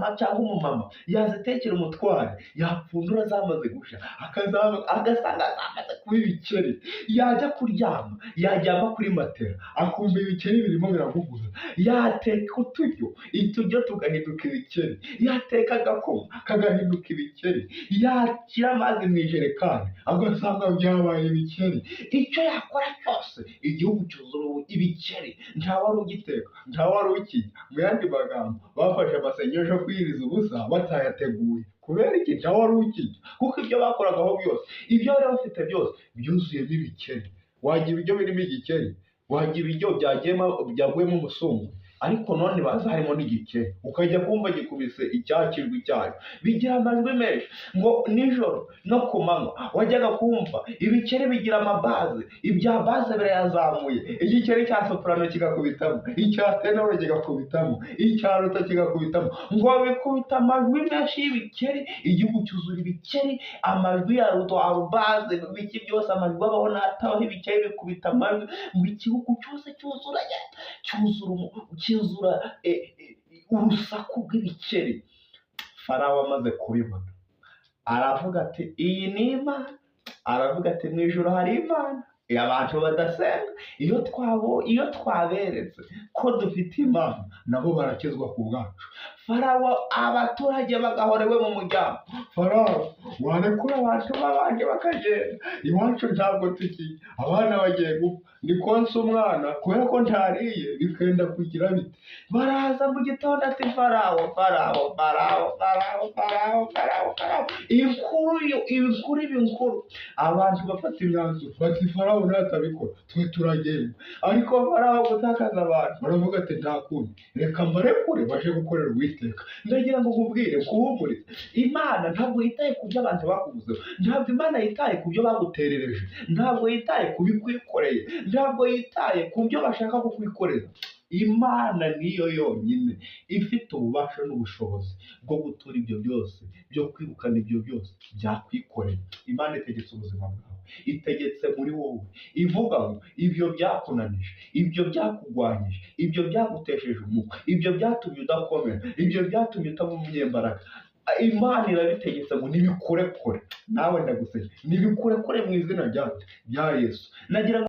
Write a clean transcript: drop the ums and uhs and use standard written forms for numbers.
umumama cyangwa umumama yazitekera umutware, yapfundura zamaze gushya agasanga zamaze kuba ibikeri, yajya kuryama yajyama kuri matera akumva ibikeri birimo biramuguza, yateka uturyo tugahinduka ibikeri, yateka agakoma kagahinduka ibikeri, yashyira amazi mu ijerekani agasanga byabaye ibikeri. Icyo yakora cyose igihugu cyuzura ibikeri, nta wari ugiteka, nta wari ukirya. Mu yandi magambo bafashe amasengesho kwiyiriza ubusa batayateguye. Kubera iki? Nta wari ukirya, kuko ibyo bakoragaho byose, ibyo bari bafite byose byuzuyemo ibikeri. Wajya ibiryo birimo igikeri, wajya ibiryo byaguyemo umusumbu, ariko none baza harimo n'igikeri, ukajya kumva gikubise icyakirwa icyayo, bigira amajwi menshi. Ngo nijoro no ku manywa wajyaga kumva ibikeri bigira amabaze, ibya baze birayazamuye, igikeri cya soprano kigakubitamo, icya tenore kigakubitamo, icya ruta kigakubitamo, ngo bikubita amajwi menshi y'ibikeri, igihugu cyuzura ibikeri, amajwi ya rubaze, biki byose, amajwi abaho n'atabaho, ibikeri bikubita amajwi, ngo igihugu cyose cyuzura urusaku rw'ibikeri. Farawo amaze kubibona aravuga ati iyi ni Imana, aravuga ati mu ijuru hari Imana. Abantu badasenga, iyo twaberetse ko dufite Imana, nabo barakizwa ku bwacu. Farawo abaturage bagahora iwe mu muryango, Farawo warekura abantu babanje bakagenda, iwacu ntabwo tukirya, abana bagiye gupfa, ndi konsa umwana kubera ko ntariye, bikenda kugira bite? Baraza mu gitondo ati Farawo, inkuru abantu bafata imyanzuro bati Farawo natabikora twe turagenda. Ariko Farawo gutakaza abantu baravuga ati nta kundi, reka mbarekure baje gukorera Uwiteka. Ndagira ngo nkubwire, kuhumuriza, Imana ntabwo yitaye ku byo abantu bakuvuzeho, ntabwo Imana yitaye ku byo baguterereje, ntabwo yitaye ku bikwikoreye, ntabwo yitaye ku byo bashaka kukwikoreza. Imana niyo yonyine ifite ububasha n'ubushobozi bwo gutura ibyo byose, byo kwirukana ibyo byose byakwikoreye. Imana itegetse ubuzima bwawe, itegetse muri wowe, ivuga ngo ibyo byakunanije, ibyo byakugwanyije, ibyo byagutesheje umutwe, ibyo byatumye udakomera, ibyo byatumye utaba umunyembaraga, Imana irabitegetse ngo nibikurekure. Nawe ndagusaba nibikurekure mu izina rya Yesu. Nagira